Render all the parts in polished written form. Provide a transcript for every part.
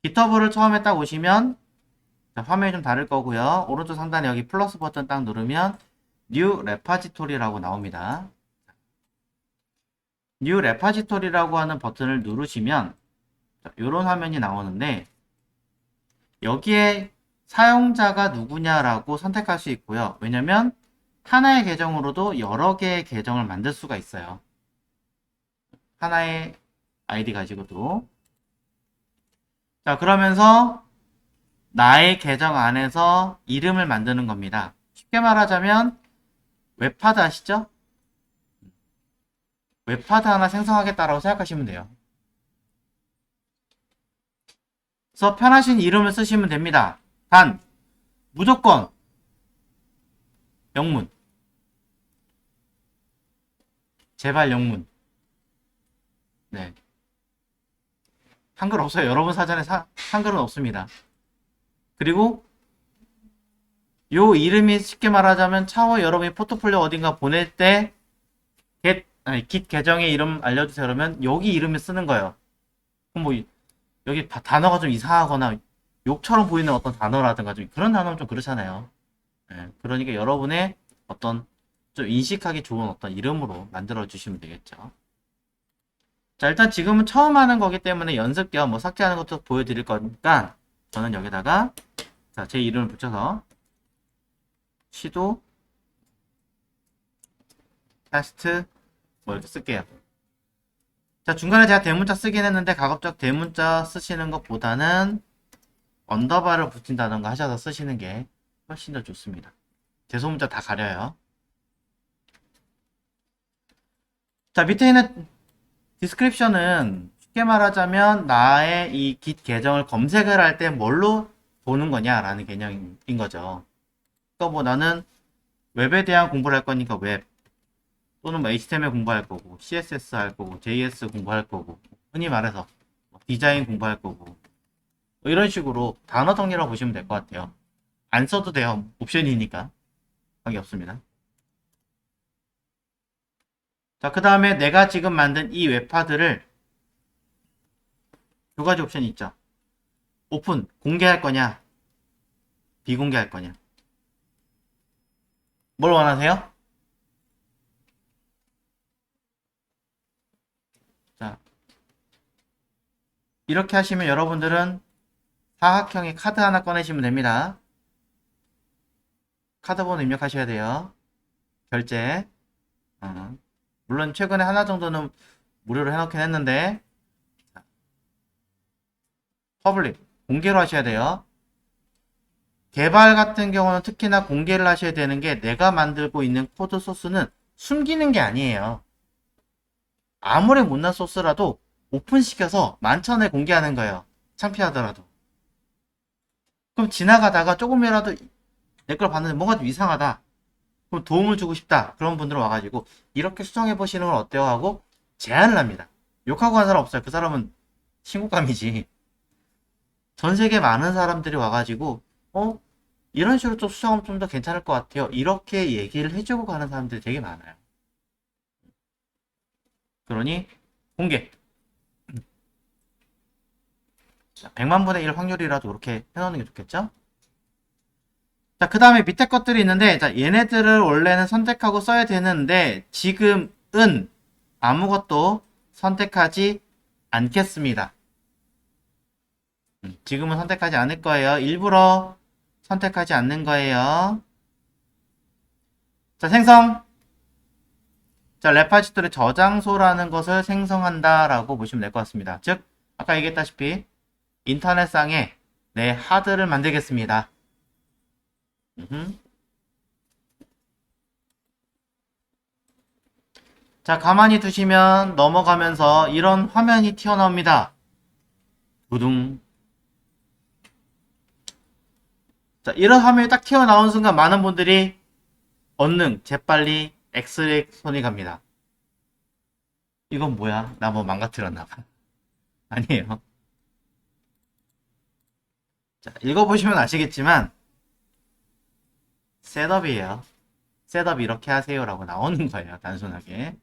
GitHub를 처음에 딱 오시면 자, 화면이 좀 다를 거고요. 오른쪽 상단에 여기 플러스 버튼 딱 누르면 New Repository라고 나옵니다. New Repository라고 하는 버튼을 누르시면 이런 화면이 나오는데 여기에 사용자가 누구냐라고 선택할 수 있고요. 왜냐면 하나의 계정으로도 여러 개의 계정을 만들 수가 있어요. 하나의 아이디 가지고도. 자, 그러면서 나의 계정 안에서 이름을 만드는 겁니다. 쉽게 말하자면 웹파드 아시죠? 웹파드 하나 생성하겠다라고 생각하시면 돼요. 그래서 편하신 이름을 쓰시면 됩니다. 단 무조건 영문, 제발 영문. 네, 한글 없어요. 여러분 사전에 한글은 없습니다. 그리고 요 이름이 쉽게 말하자면 차후 여러분이 포트폴리오 어딘가 보낼 때 git 계정의 이름 알려주세요 그러면 여기 이름을 쓰는 거예요. 그럼 뭐 여기 단어가 좀 이상하거나 욕처럼 보이는 어떤 단어라든가 좀 그런 단어는 좀 그렇잖아요. 예, 그러니까 여러분의 어떤 좀 인식하기 좋은 어떤 이름으로 만들어 주시면 되겠죠. 자, 일단 지금은 처음 하는 거기 때문에 연습 겸 뭐 삭제하는 것도 보여드릴 거니까 저는 여기다가 자, 제 이름을 붙여서 시도 테스트 뭐 이렇게 쓸게요. 자, 중간에 제가 대문자 쓰긴 했는데 가급적 대문자 쓰시는 것보다는 언더바를 붙인다던가 하셔서 쓰시는 게 훨씬 더 좋습니다. 대소문자 다 가려요. 자, 밑에 있는 디스크립션은 쉽게 말하자면 나의 이 git 계정을 검색을 할 때 뭘로 보는 거냐라는 개념인 거죠. 그러니까 뭐 나는 웹에 대한 공부를 할 거니까 웹 또는 뭐 HTML 공부할 거고 CSS 할 거고 JS 공부할 거고 흔히 말해서 디자인 공부할 거고 뭐 이런 식으로 단어 정리라고 보시면 될 것 같아요. 안 써도 돼요. 옵션이니까 관계 없습니다. 자, 그 다음에 내가 지금 만든 이 웹파드를 두 가지 옵션이 있죠. 오픈, 공개할 거냐, 비공개할 거냐. 뭘 원하세요? 자, 이렇게 하시면 여러분들은 사각형의 카드 하나 꺼내시면 됩니다. 카드 번호 입력하셔야 돼요. 결제. 물론 최근에 하나 정도는 무료로 해놓긴 했는데 퍼블릭, 공개로 하셔야 돼요. 개발 같은 경우는 특히나 공개를 하셔야 되는 게 내가 만들고 있는 코드 소스는 숨기는 게 아니에요. 아무리 못난 소스라도 오픈시켜서 만천에 공개하는 거예요. 창피하더라도. 그럼 지나가다가 조금이라도 내 걸 봤는데 뭔가 좀 이상하다. 그럼 도움을 주고 싶다. 그런 분들은 와가지고 이렇게 수정해 보시는 건 어때요? 하고 제안을 합니다. 욕하고 한 사람 없어요. 그 사람은 신고감이지. 전 세계 많은 사람들이 와가지고 이런 식으로 좀 수정하면 좀 더 괜찮을 것 같아요. 이렇게 얘기를 해주고 가는 사람들이 되게 많아요. 그러니 공개. 자, 100만 분의 1 확률이라도 이렇게 해놓는 게 좋겠죠? 자, 그 다음에 밑에 것들이 있는데, 자, 얘네들을 원래는 선택하고 써야 되는데, 지금은 아무것도 선택하지 않겠습니다. 지금은 선택하지 않을 거예요. 일부러 선택하지 않는 거예요. 자, 생성. 자, 레파지토리 저장소라는 것을 생성한다라고 보시면 될 것 같습니다. 즉, 아까 얘기했다시피 인터넷상에 내 하드를 만들겠습니다. 자, 가만히 두시면 넘어가면서 이런 화면이 튀어나옵니다. 두둥. 자, 이런 화면이 딱 튀어나온 순간 많은 분들이 얼른 재빨리 엑스레이 손이 갑니다. 이건 뭐야? 나 뭐 망가뜨렸나봐. 아니에요. 자, 읽어보시면 아시겠지만 셋업이에요. 셋업 이렇게 하세요라고 나오는 거예요. 단순하게.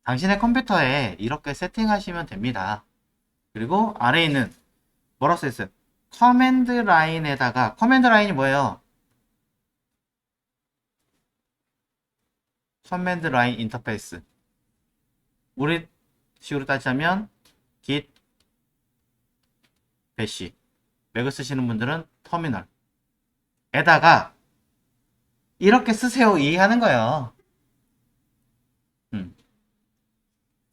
당신의 컴퓨터에 이렇게 세팅하시면 됩니다. 그리고 아래에 있는 뭐라고 써있어요? 커맨드 라인에다가, 커맨드 라인이 뭐예요? 커맨드 라인 인터페이스. 우리 식으로 따지자면 git bash. 맥을 쓰시는 분들은 터미널에다가 이렇게 쓰세요 이해하는 거예요.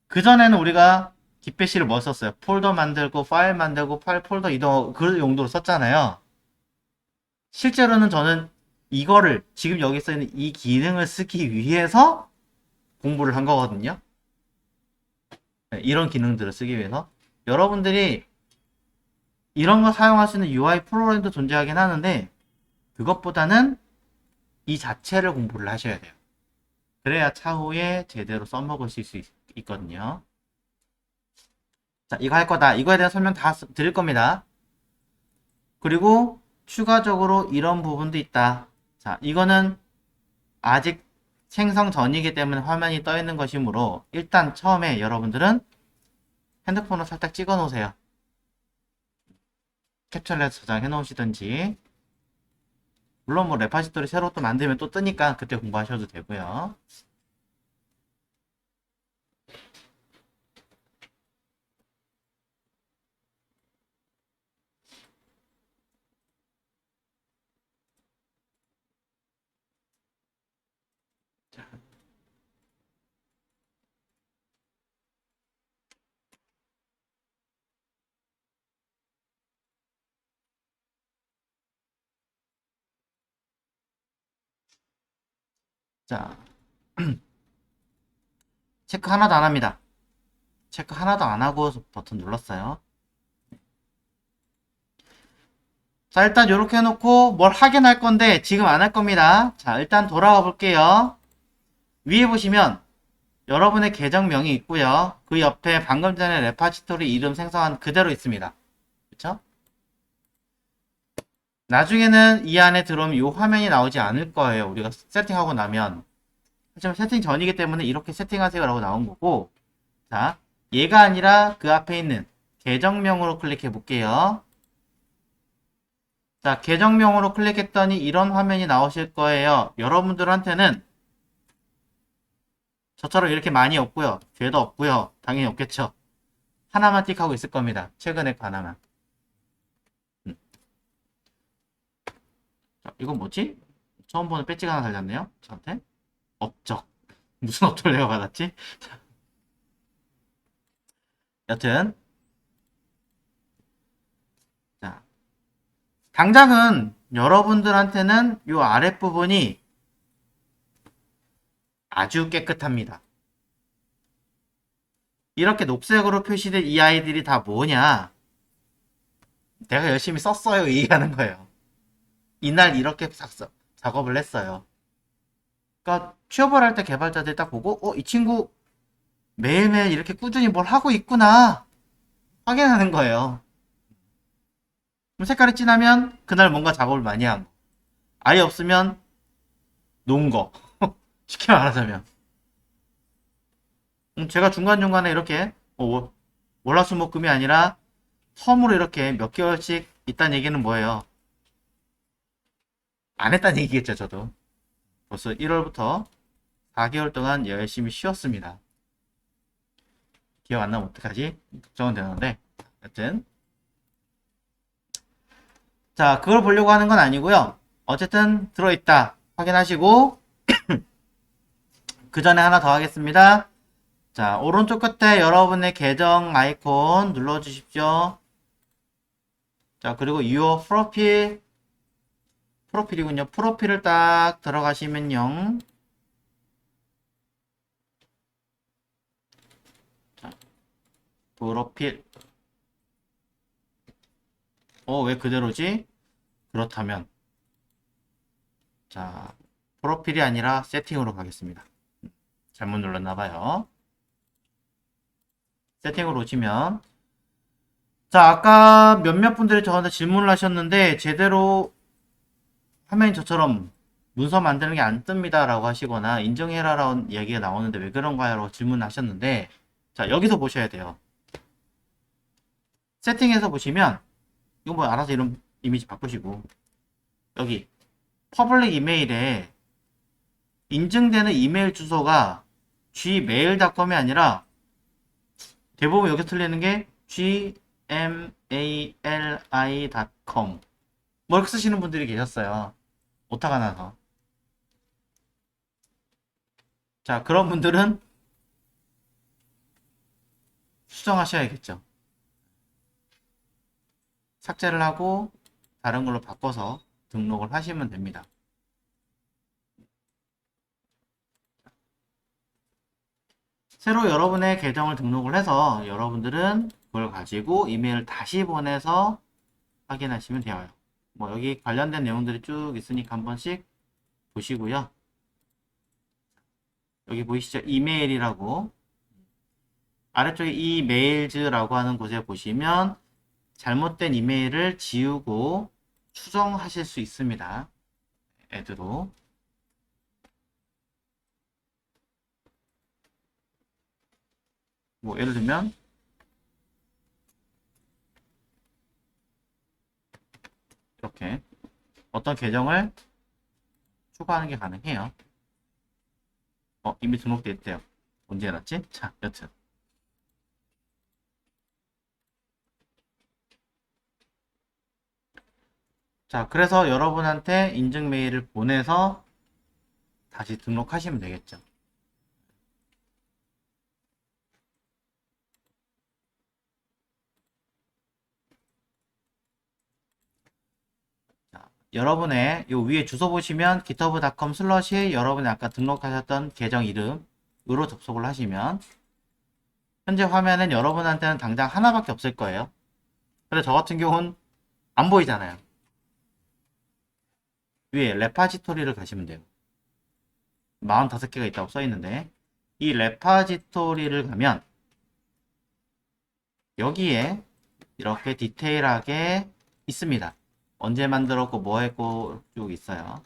그전에는 우리가 git bash를 뭐 썼어요? 폴더 만들고 파일 만들고 파일 폴더 이동 그 용도로 썼잖아요. 실제로는 저는 이거를 지금 여기 써있는 이 기능을 쓰기 위해서 공부를 한 거거든요. 네, 이런 기능들을 쓰기 위해서 여러분들이 이런 거 사용할 수 있는 UI 프로그램도 존재하긴 하는데 그것보다는 이 자체를 공부를 하셔야 돼요. 그래야 차후에 제대로 써먹으실 수 있거든요. 자, 이거 할 거다. 이거에 대한 설명 다 드릴 겁니다. 그리고 추가적으로 이런 부분도 있다. 자, 이거는 아직 생성 전이기 때문에 화면이 떠 있는 것이므로 일단 처음에 여러분들은 핸드폰으로 살짝 찍어 놓으세요. 캡처를 해서 저장해 놓으시든지, 물론 뭐 레파지토리 새로 또 만들면 또 뜨니까 그때 공부하셔도 되고요. 자, 체크 하나도 안 합니다. 체크 하나도 안 하고 버튼 눌렀어요. 자, 일단 이렇게 해놓고 뭘 하긴 할 건데 지금 안 할 겁니다. 자, 일단 돌아가 볼게요. 위에 보시면 여러분의 계정명이 있고요. 그 옆에 방금 전에 레파지토리 이름 생성한 그대로 있습니다. 그쵸? 나중에는 이 안에 들어오면 이 화면이 나오지 않을 거예요. 우리가 세팅하고 나면. 하지만 세팅 전이기 때문에 이렇게 세팅하세요 라고 나온 거고, 자, 얘가 아니라 그 앞에 있는 계정명으로 클릭해 볼게요. 자, 계정명으로 클릭했더니 이런 화면이 나오실 거예요. 여러분들한테는 저처럼 이렇게 많이 없고요. 죄도 없고요. 당연히 없겠죠. 하나만 틱하고 있을 겁니다. 최근 앱 하나만. 자, 이건 뭐지? 처음 보는 배지가 하나 달렸네요. 저한테. 업적. 무슨 업적을 내가 받았지? 여튼. 자, 당장은 여러분들한테는 이 아랫부분이 아주 깨끗합니다. 이렇게 녹색으로 표시된 이 아이들이 다 뭐냐? 내가 열심히 썼어요. 얘기하는 거예요. 이날 이렇게 작업을 했어요. 그러니까 취업을 할 때 개발자들이 딱 보고 이 친구 매일매일 이렇게 꾸준히 뭘 하고 있구나 확인하는 거예요. 그럼 색깔이 진하면 그날 뭔가 작업을 많이 한 거. 아예 없으면 놓은 거. 쉽게 말하자면. 제가 중간중간에 이렇게 월화수목금이 아니라 텀으로 이렇게 몇 개월씩 있다는 얘기는 뭐예요? 안 했다는 얘기겠죠, 저도. 벌써 1월부터 4개월 동안 열심히 쉬었습니다. 기억 안 나면 어떡하지? 걱정은 되는데. 여튼. 자, 그걸 보려고 하는 건 아니고요. 어쨌든 들어있다. 확인하시고, 그 전에 하나 더 하겠습니다. 자, 오른쪽 끝에 여러분의 계정 아이콘 눌러주십시오. 자, 그리고 Your 프로필이군요. 프로필을 딱 들어가시면요. 자, 프로필. 왜 그대로지? 그렇다면. 자, 프로필이 아니라 세팅으로 가겠습니다. 잘못 눌렀나봐요. 세팅으로 오시면. 자, 아까 몇몇 분들이 저한테 질문을 하셨는데, 제대로 화면이 저처럼 문서 만드는 게 안 뜹니다 라고 하시거나 인정해라 라는 얘기가 나오는데 왜 그런가요? 라고 질문을 하셨는데, 자, 여기서 보셔야 돼요. 세팅에서 보시면 이거 뭐 알아서 이름 이미지 바꾸시고, 여기 퍼블릭 이메일에 인증되는 이메일 주소가 gmail.com이 아니라 대부분 여기 틀리는 게 gmaili.com 뭐 이렇게 쓰시는 분들이 계셨어요. 오타가 나서. 자, 그런 분들은 수정하셔야겠죠. 삭제를 하고 다른 걸로 바꿔서 등록을 하시면 됩니다. 새로 여러분의 계정을 등록을 해서 여러분들은 그걸 가지고 이메일을 다시 보내서 확인하시면 돼요. 뭐 여기 관련된 내용들이 쭉 있으니까 한 번씩 보시고요. 여기 보이시죠? 이메일이라고 아래쪽에 이메일즈라고 하는 곳에 보시면 잘못된 이메일을 지우고 수정하실 수 있습니다. 애드로. 뭐 예를 들면 이렇게 어떤 계정을 추가하는 게 가능해요. 이미 등록돼 있대요. 언제 해놨지? 자, 여튼 자, 그래서 여러분한테 인증 메일을 보내서 다시 등록하시면 되겠죠. 자, 여러분의 요 위에 주소 보시면 github.com 슬러시 여러분이 아까 등록하셨던 계정 이름으로 접속을 하시면 현재 화면엔 여러분한테는 당장 하나밖에 없을 거예요. 근데 저 같은 경우는 안 보이잖아요. 위에 레파지토리를 가시면 돼요. 45개가 있다고 써있는데 이 레파지토리를 가면 여기에 이렇게 디테일하게 있습니다. 언제 만들었고 뭐 했고 쭉 있어요.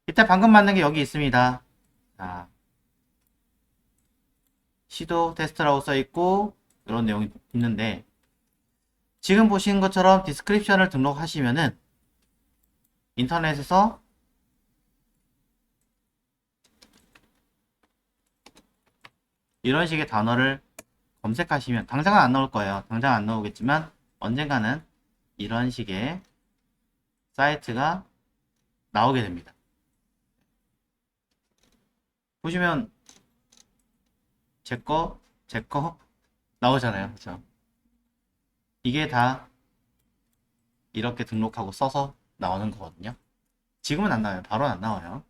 이때 방금 만든 게 여기 있습니다. 자, 시도 테스트라고 써있고 이런 내용이 있는데 지금 보신 것처럼 디스크립션을 등록하시면은 인터넷에서 이런 식의 단어를 검색하시면 당장은 안 나올 거예요. 당장 안 나오겠지만 언젠가는 이런 식의 사이트가 나오게 됩니다. 보시면 제거 나오잖아요. 그렇죠? 이게 다 이렇게 등록하고 써서 나오는 거거든요. 지금은 안 나와요. 바로 안 나와요.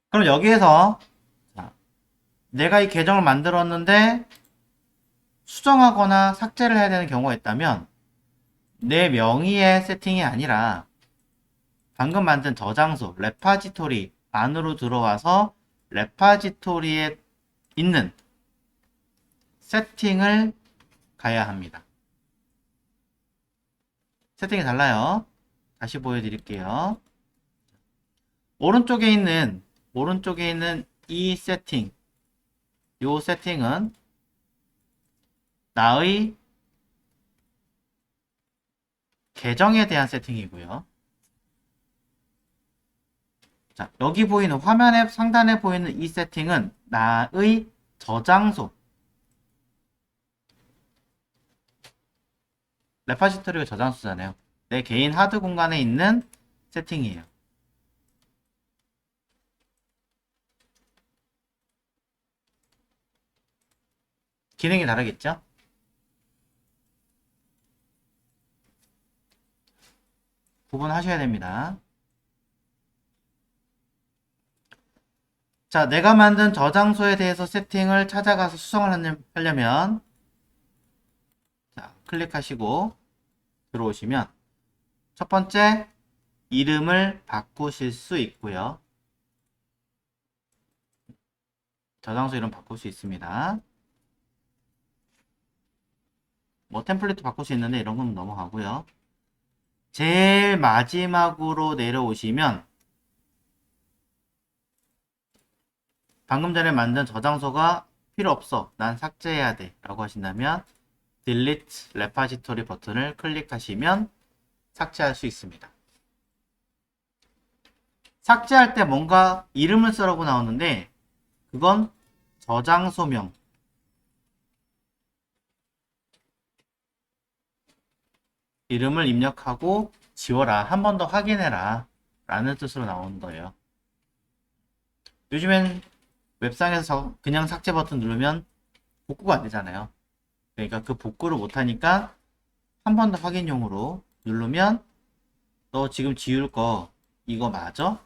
그럼 여기에서 자, 내가 이 계정을 만들었는데 수정하거나 삭제를 해야 되는 경우가 있다면 내 명의의 세팅이 아니라 방금 만든 저장소 레파지토리 안으로 들어와서 레파지토리에 있는 세팅을 가야 합니다. 세팅이 달라요. 다시 보여드릴게요. 오른쪽에 있는 이 세팅, 요 세팅은 나의 계정에 대한 세팅이고요. 자, 여기 보이는 화면의 상단에 보이는 이 세팅은 나의 저장소. 레파지토리가 저장소잖아요. 내 개인 하드 공간에 있는 세팅이에요. 기능이 다르겠죠? 구분하셔야 됩니다. 자, 내가 만든 저장소에 대해서 세팅을 찾아가서 수정을 하려면 자, 클릭하시고 들어오시면 첫 번째 이름을 바꾸실 수 있고요. 저장소 이름 바꿀 수 있습니다. 뭐 템플릿도 바꿀 수 있는데 이런 건 넘어가고요. 제일 마지막으로 내려오시면 방금 전에 만든 저장소가 필요 없어. 난 삭제해야 돼. 라고 하신다면 delete repository 버튼을 클릭하시면 삭제할 수 있습니다. 삭제할 때 뭔가 이름을 쓰라고 나오는데 그건 저장소명 이름을 입력하고 지워라. 한 번 더 확인해라. 라는 뜻으로 나오는 거예요. 요즘엔 웹상에서 그냥 삭제 버튼 누르면 복구가 안 되잖아요. 그러니까 그 복구를 못하니까 한 번 더 확인용으로 누르면 너 지금 지울 거 이거 맞아?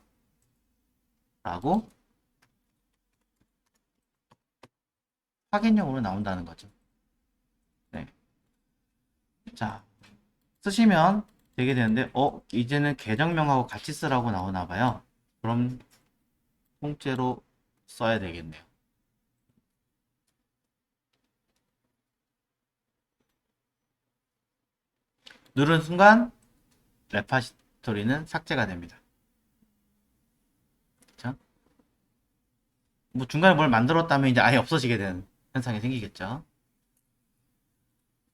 라고 확인용으로 나온다는 거죠. 네. 자, 쓰시면 되게 되는데, 이제는 계정명하고 같이 쓰라고 나오나 봐요. 그럼 통째로 써야 되겠네요. 누른 순간 레파시토리는 삭제가 됩니다. 그쵸? 뭐 중간에 뭘 만들었다면 이제 아예 없어지게 되는 현상이 생기겠죠.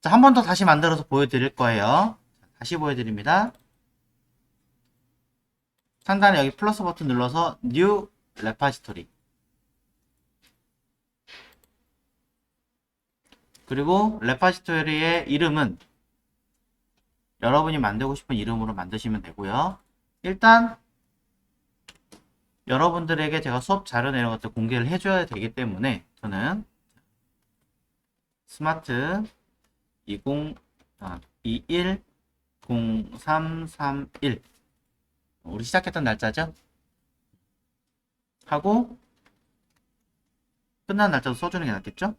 자, 한 번 더 다시 만들어서 보여드릴 거예요. 다시 보여드립니다. 상단에 여기 플러스 버튼 눌러서 New Repository 그리고 레파시토리의 이름은 여러분이 만들고 싶은 이름으로 만드시면 되고요. 일단 여러분들에게 제가 수업 자료 내용 같은 공개를 해줘야 되기 때문에 저는 스마트 210331 우리 시작했던 날짜죠? 하고 끝난 날짜도 써주는 게 낫겠죠?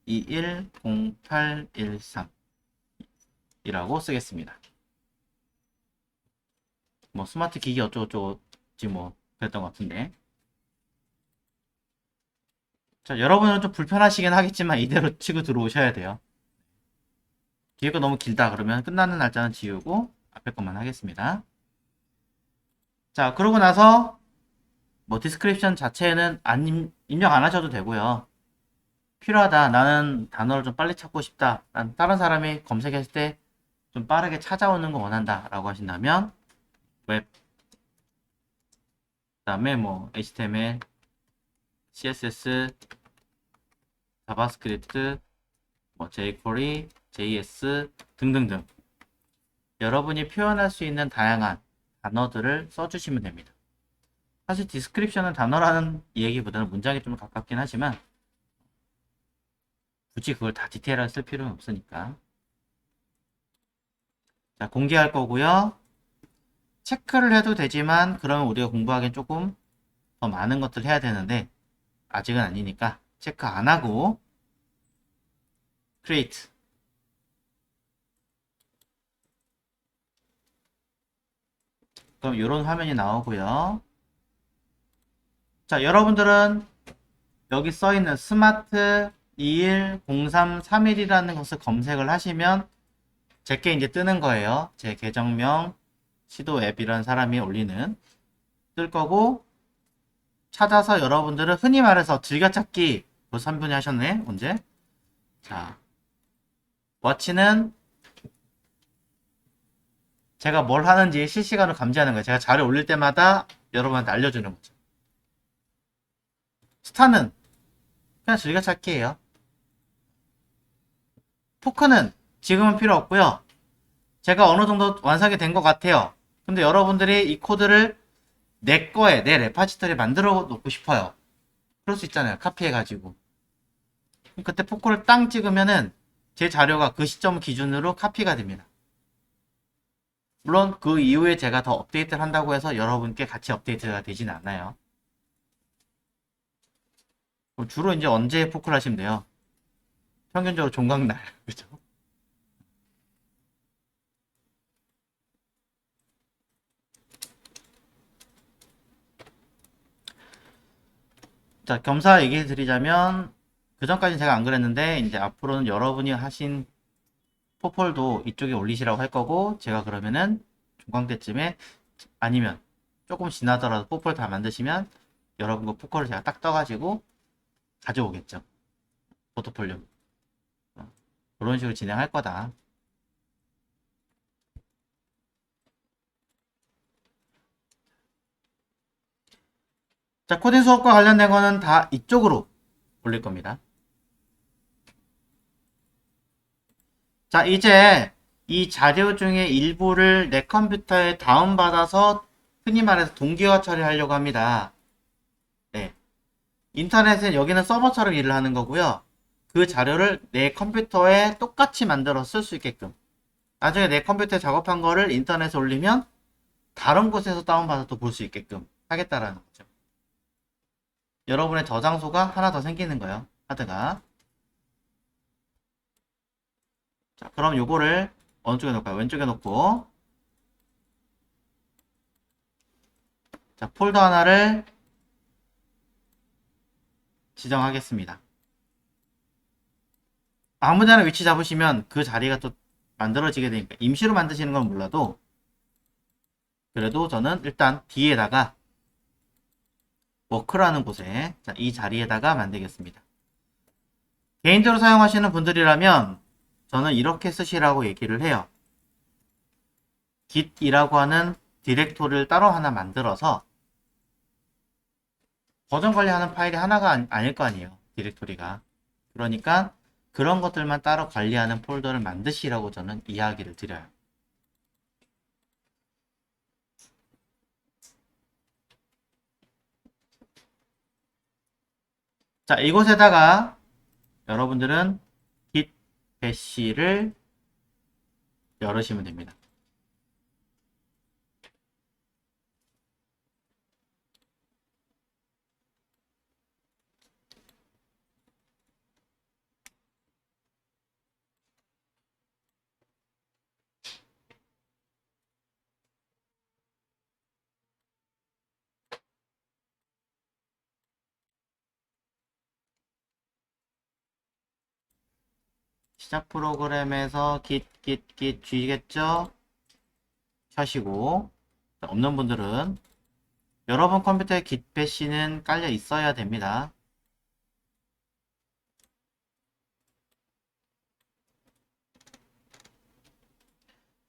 210813 이라고 쓰겠습니다. 뭐 스마트 기기 어쩌고저쩌고지 뭐 그랬던 것 같은데. 자, 여러분은 좀 불편하시긴 하겠지만 이대로 치고 들어오셔야 돼요. 뒤에 거 너무 길다 그러면 끝나는 날짜는 지우고 앞에 것만 하겠습니다. 자, 그러고 나서 뭐 디스크립션 자체는 입력 안 하셔도 되고요. 필요하다. 나는 단어를 좀 빨리 찾고 싶다. 난 다른 사람이 검색했을 때 좀 빠르게 찾아오는 거 원한다. 라고 하신다면 웹 그다음에 뭐 HTML, CSS, 자바스크립트, 뭐 jQuery, JS 등등등 여러분이 표현할 수 있는 다양한 단어들을 써주시면 됩니다. 사실 디스크립션은 단어라는 얘기보다는 문장에 좀 가깝긴 하지만 굳이 그걸 다 디테일하게 쓸 필요는 없으니까. 자, 공개할 거고요. 체크를 해도 되지만 그러면 우리가 공부하기엔 조금 더 많은 것들을 해야 되는데 아직은 아니니까 체크 안 하고 create 그럼 이런 화면이 나오고요. 자, 여러분들은 여기 써있는 스마트 210331이라는 것을 검색을 하시면 제게 이제 뜨는 거예요. 제 계정명 시도 앱이라는 사람이 올리는 뜰 거고 찾아서 여러분들은 흔히 말해서 즐겨찾기 벌써 3분이 하셨네. 언제? 자, 워치는 제가 뭘 하는지 실시간으로 감지하는 거예요. 제가 자료 올릴 때마다 여러분한테 알려주는 거죠. 스타는 그냥 즐겨찾기예요. 포크는 지금은 필요 없고요. 제가 어느 정도 완성이 된 것 같아요. 근데 여러분들이 이 코드를 내 거에 내 레파지토리에 만들어 놓고 싶어요. 그럴 수 있잖아요. 카피해가지고. 그때 포크를 땅 찍으면은 제 자료가 그 시점 기준으로 카피가 됩니다. 물론 그 이후에 제가 더 업데이트를 한다고 해서 여러분께 같이 업데이트가 되지는 않아요. 주로 이제 언제 포크를 하시면 돼요? 평균적으로 종강날. 그죠? 자, 겸사 얘기 드리자면 그 전까지는 제가 안 그랬는데 이제 앞으로는 여러분이 하신 포폴도 이쪽에 올리시라고 할 거고 제가 그러면은 중강 때쯤에 아니면 조금 지나더라도 포폴 다 만드시면 여러분 거 포컬을 제가 딱 떠가지고 가져오겠죠. 포트폴리오. 그런 식으로 진행할 거다. 자, 코딩 수업과 관련된 거는 다 이쪽으로 올릴 겁니다. 자, 이제 이 자료 중에 일부를 내 컴퓨터에 다운받아서 흔히 말해서 동기화 처리하려고 합니다. 네. 인터넷은 여기는 서버처럼 일을 하는 거고요. 그 자료를 내 컴퓨터에 똑같이 만들어 쓸 수 있게끔. 나중에 내 컴퓨터에 작업한 거를 인터넷에 올리면 다른 곳에서 다운받아도 볼 수 있게끔 하겠다라는 거죠. 여러분의 저장소가 하나 더 생기는 거예요. 하드가. 자, 그럼 요거를 어느 쪽에 놓을까요? 왼쪽에 놓고, 자, 폴더 하나를 지정하겠습니다. 아무데나 위치 잡으시면 그 자리가 또 만들어지게 되니까 임시로 만드시는 건 몰라도 그래도 저는 일단 D에다가 워크라는 곳에, 자, 이 자리에다가 만들겠습니다. 개인적으로 사용하시는 분들이라면 저는 이렇게 쓰시라고 얘기를 해요. git이라고 하는 디렉토리를 따로 하나 만들어서 버전 관리하는 파일이 하나가 아닐 거 아니에요. 디렉토리가. 그러니까 그런 것들만 따로 관리하는 폴더를 만드시라고 저는 이야기를 드려요. 자, 이곳에다가 여러분들은 git bash를 열으시면 됩니다. 시작 프로그램에서 git G겠죠? 켜시고, 없는 분들은 여러분 컴퓨터에 git bash는 깔려 있어야 됩니다.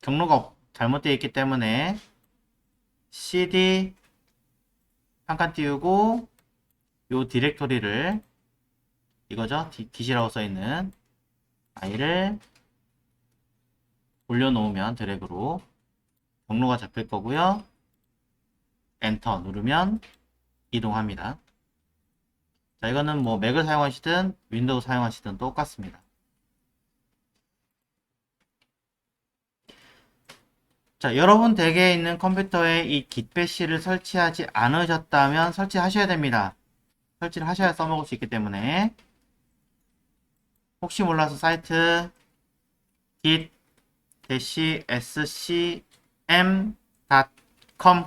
경로가 잘못되어 있기 때문에 cd 한 칸 띄우고 요 디렉토리를, 이거죠? D이라고 써있는 파일을 올려놓으면 드래그로 경로가 잡힐 거고요. 엔터 누르면 이동합니다. 자, 이거는 뭐 맥을 사용하시든 윈도우 사용하시든 똑같습니다. 자, 여러분 댁에 있는 컴퓨터에 이 gitbash를 설치하지 않으셨다면 설치하셔야 됩니다. 설치를 하셔야 써먹을 수 있기 때문에. 혹시 몰라서 사이트 git-scm.com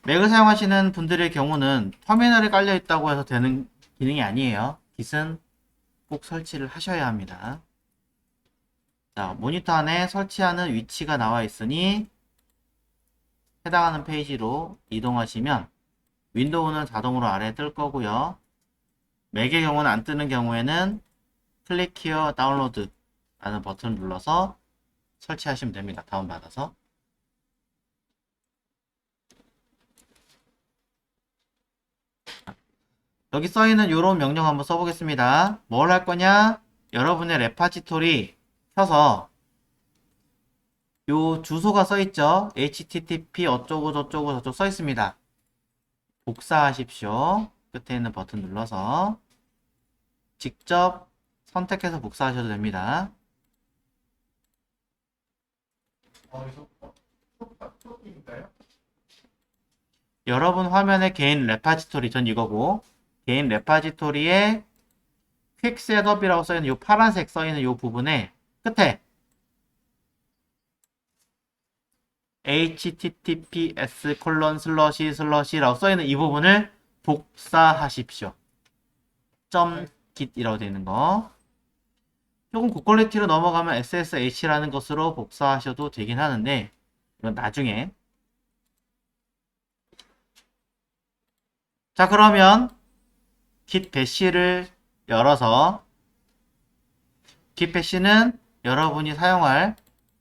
맥을 사용하시는 분들의 경우는 터미널에 깔려 있다고 해서 되는 기능이 아니에요. git은 꼭 설치를 하셔야 합니다. 자, 모니터 안에 설치하는 위치가 나와 있으니 해당하는 페이지로 이동하시면 윈도우는 자동으로 아래에 뜰 거고요. 맥의 경우는 안 뜨는 경우에는 클릭 히어 다운로드 라는 버튼을 눌러서 설치하시면 됩니다. 다운받아서. 여기 써있는 이런 명령 한번 써보겠습니다. 뭘 할 거냐? 여러분의 레파지토리 켜서 요 주소가 써있죠? http 어쩌고 저쩌고 저쩌고 써있습니다. 복사하십시오. 끝에 있는 버튼 눌러서 직접 선택해서 복사하셔도 됩니다. 여러분 화면에 개인 레파지토리, 전 이거고, 개인 레파지토리에 퀵 셋업이라고 써있는 이 파란색 써있는 이 부분에 끝에 https://라고 써있는 이 부분을 복사하십시오. .git이라고 되어 있는 거. 조금 고퀄리티로 넘어가면 ssh라는 것으로 복사하셔도 되긴 하는데 이건 나중에. 자, 그러면 git bash를 열어서 git bash는 여러분이 사용할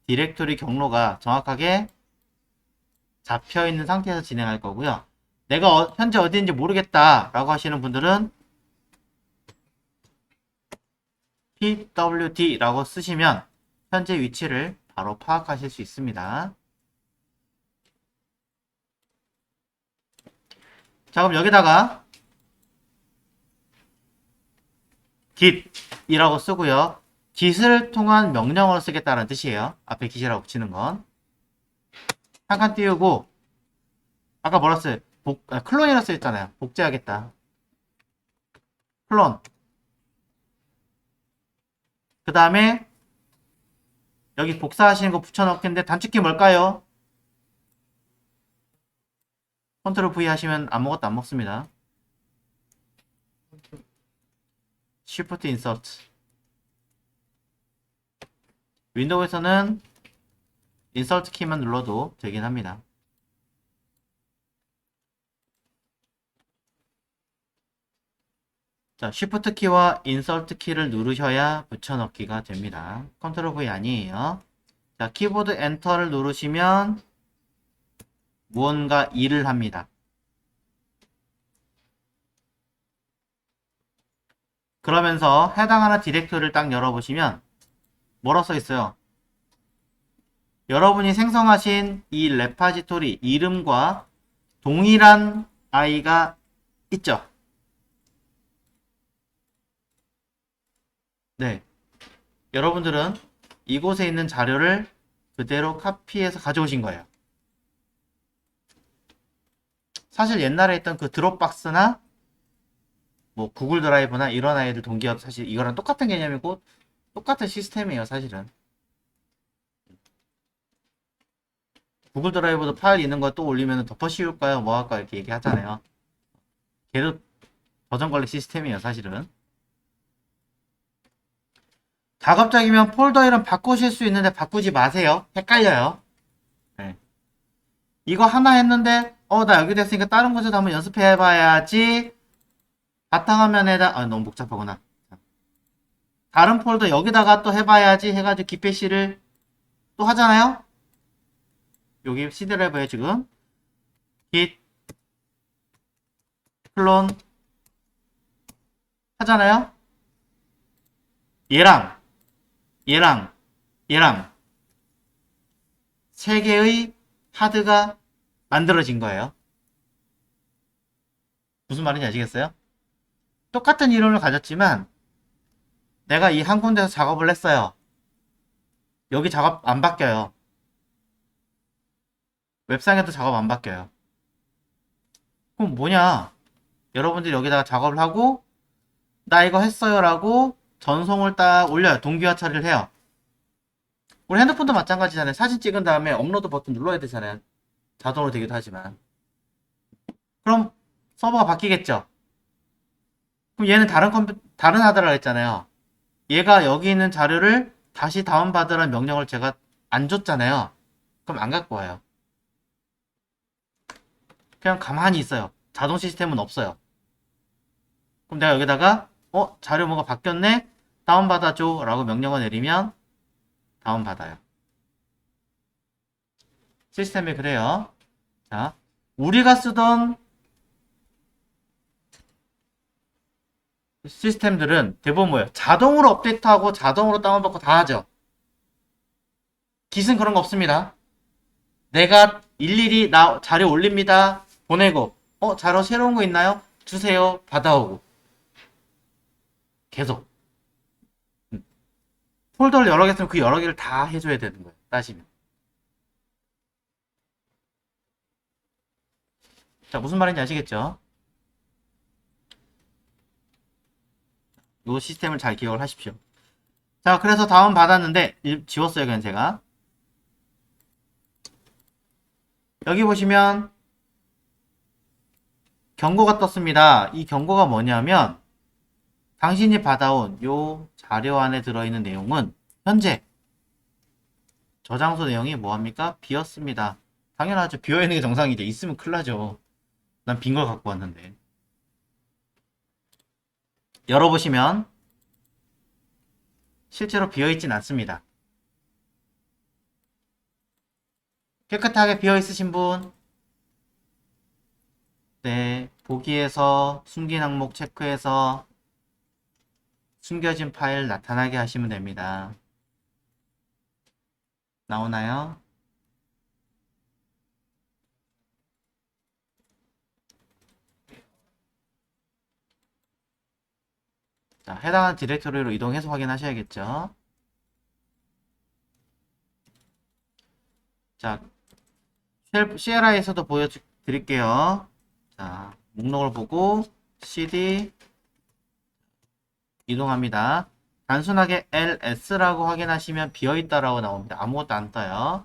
디렉토리 경로가 정확하게 잡혀 있는 상태에서 진행할 거고요. 내가 현재 어디 있는지 모르겠다 라고 하시는 분들은 pwd 라고 쓰시면 현재 위치를 바로 파악하실 수 있습니다. 자, 그럼 여기다가 git이라고 쓰고요. git을 통한 명령어를 쓰겠다는 뜻이에요. 앞에 git이라고 붙이는 건. 한 칸 띄우고 아까 뭐라 써요? 클론이라 써있잖아요. 복제하겠다. 클론. 그 다음에 여기 복사하시는 거 붙여넣겠는데 단축키 뭘까요? 컨트롤 V 하시면 아무것도 안 먹습니다. Shift Insert. 윈도우에서는 인서트 키만 눌러도 되긴 합니다. 자, Shift 키와 인서트 키를 누르셔야 붙여넣기가 됩니다. 컨트롤 V 아니에요. 자, 키보드 엔터를 누르시면 무언가 일을 합니다. 그러면서 해당하는 디렉토리를 딱 열어보시면 뭐라 써 있어요? 여러분이 생성하신 이 레파지토리 이름과 동일한 아이가 있죠? 네. 여러분들은 이곳에 있는 자료를 그대로 카피해서 가져오신 거예요. 사실 옛날에 있던 그 드롭박스나 뭐 구글 드라이브나 이런 아이들 동기화도 사실 이거랑 똑같은 개념이고 똑같은 시스템이에요, 사실은. 구글 드라이브도 파일 있는 거 또 올리면 덮어 씌울까요? 뭐 할까? 이렇게 얘기하잖아요. 걔도 버전 관리 시스템이에요, 사실은. 작업장이면 폴더 이름 바꾸실 수 있는데 바꾸지 마세요. 헷갈려요. 네. 이거 하나 했는데 나 여기 됐으니까 다른 곳에도 한번 연습해 봐야지. 바탕화면에다 너무 복잡하구나. 다른 폴더 여기다가 또 해봐야지 해가지고 기패시를 또 하잖아요. 여기 C 드라이브에 지금 git 클론 하잖아요. 얘랑 얘랑 세 개의 하드가 만들어진 거예요. 무슨 말인지 아시겠어요? 똑같은 이론을 가졌지만 내가 이 한 군데서 작업을 했어요. 여기 작업 안 바뀌어요. 웹상에도 작업 안 바뀌어요. 그럼 뭐냐? 여러분들이 여기다가 작업을 하고 나 이거 했어요 라고 전송을 딱 올려요. 동기화 처리를 해요. 우리 핸드폰도 마찬가지잖아요. 사진 찍은 다음에 업로드 버튼 눌러야 되잖아요. 자동으로 되기도 하지만. 그럼 서버가 바뀌겠죠? 그럼 얘는 다른 하드라 했잖아요. 얘가 여기 있는 자료를 다시 다운받으라는 명령을 제가 안 줬잖아요. 그럼 안 갖고 와요. 그냥 가만히 있어요. 자동 시스템은 없어요. 그럼 내가 여기다가 자료 뭐가 바뀌었네? 다운받아줘 라고 명령을 내리면 다운받아요. 시스템이 그래요. 자, 우리가 쓰던 시스템들은 대부분 뭐예요? 자동으로 업데이트하고 자동으로 다운받고 다 하죠. 깃은 그런 거 없습니다. 내가 일일이 자료 올립니다. 보내고 자료 새로운 거 있나요? 주세요. 받아오고 계속 폴더를 여러 개 쓰면 그 여러 개를 다 해줘야 되는 거예요. 따지면. 자, 무슨 말인지 아시겠죠? 이 시스템을 잘 기억을 하십시오. 자, 그래서 다운 받았는데 지웠어요, 그냥 제가. 여기 보시면 경고가 떴습니다. 이 경고가 뭐냐면 당신이 받아온 요 자료 안에 들어있는 내용은 현재 저장소 내용이 뭐합니까? 비었습니다. 당연하죠. 비어있는 게 정상이죠. 있으면 큰일 나죠. 난 빈 걸 갖고 왔는데. 열어보시면 실제로 비어있진 않습니다. 깨끗하게 비어있으신 분? 네, 보기에서 숨긴 항목 체크해서 숨겨진 파일 나타나게 하시면 됩니다. 나오나요? 자, 해당하는 디렉토리로 이동해서 확인하셔야겠죠. 자, CLI에서도 보여드릴게요. 자, 목록을 보고 CD 이동합니다. 단순하게 LS라고 확인하시면 비어있다라고 나옵니다. 아무것도 안 떠요.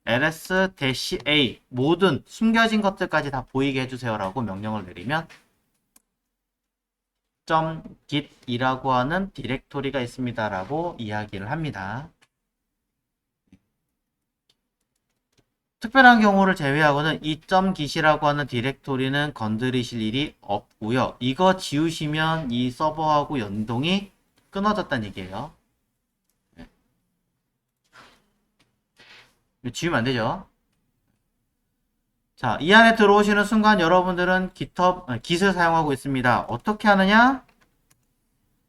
ls-a 모든 숨겨진 것들까지 다 보이게 해주세요라고 명령을 내리면 .git이라고 하는 디렉토리가 있습니다라고 이야기를 합니다. 특별한 경우를 제외하고는 이 .git이라고 하는 디렉토리는 건드리실 일이 없고요. 이거 지우시면 이 서버하고 연동이 끊어졌다는 얘기예요. 지우면 안 되죠. 자, 이 안에 들어오시는 순간 여러분들은 git을 사용하고 있습니다. 어떻게 하느냐?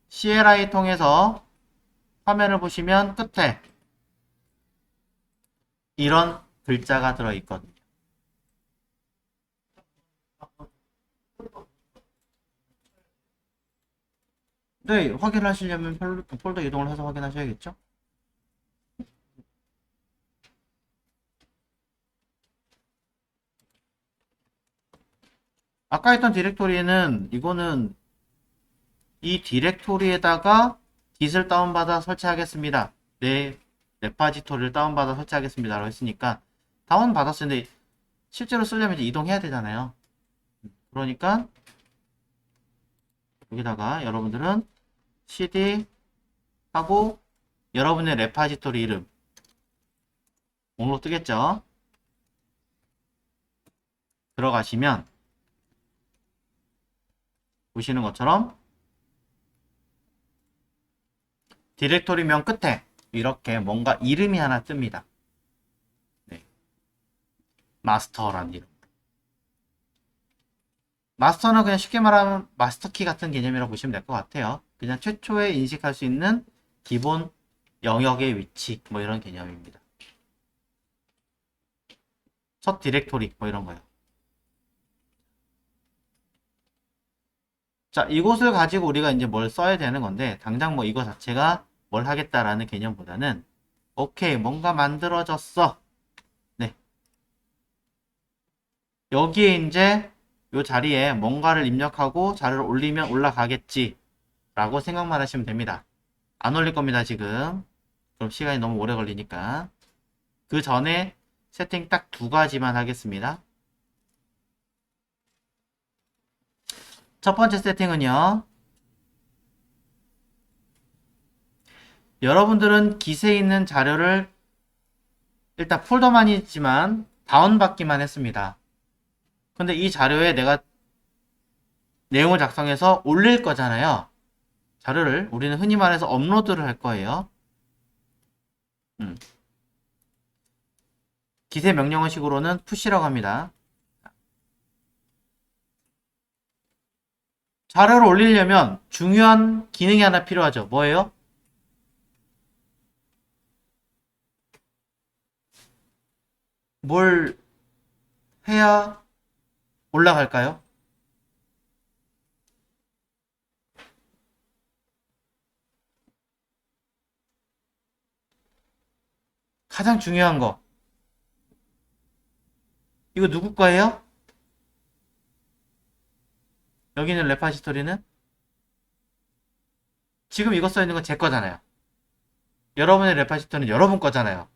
CLI 통해서 화면을 보시면 끝에 이런 글자가 들어있거든요. 네, 확인하시려면 폴더 이동을 해서 확인하셔야겠죠? 아까 했던 디렉토리는 이거는 이 디렉토리에다가 git을 다운받아 설치하겠습니다. 네, 레파지토리를 다운받아 설치하겠습니다. 라고 했으니까 다운받았는데 실제로 쓰려면 이제 이동해야 되잖아요. 그러니까 여기다가 여러분들은 cd 하고 여러분의 레파지토리 이름 목록 뜨겠죠? 들어가시면 보시는 것처럼 디렉토리명 끝에 이렇게 뭔가 이름이 하나 뜹니다. 네. 마스터라는 이름. 마스터는 그냥 쉽게 말하면 마스터키 같은 개념이라고 보시면 될 것 같아요. 그냥 최초에 인식할 수 있는 기본 영역의 위치 뭐 이런 개념입니다. 첫 디렉토리 뭐 이런 거요. 자, 이곳을 가지고 우리가 이제 뭘 써야 되는 건데 당장 뭐 이거 자체가 뭘 하겠다라는 개념보다는 오케이 뭔가 만들어졌어. 네. 여기에 이제 요 자리에 뭔가를 입력하고 자료를 올리면 올라가겠지 라고 생각만 하시면 됩니다. 안 올릴 겁니다 지금. 그럼 시간이 너무 오래 걸리니까. 그 전에 세팅 딱 두 가지만 하겠습니다. 첫 번째 세팅은요. 여러분들은 깃에 있는 자료를 일단 폴더만 있지만 다운받기만 했습니다. 근데 이 자료에 내가 내용을 작성해서 올릴 거잖아요. 자료를 우리는 흔히 말해서 업로드를 할 거예요. 깃의 명령어식으로는 push라고 합니다. 자료를 올리려면 중요한 기능이 하나 필요하죠. 뭐예요? 뭘 해야 올라갈까요? 가장 중요한 거. 이거 누구 거예요? 여기 있는 레파지토리는? 지금 이거 써있는 건 제 거잖아요. 여러분의 레파지토리는 여러분 거잖아요.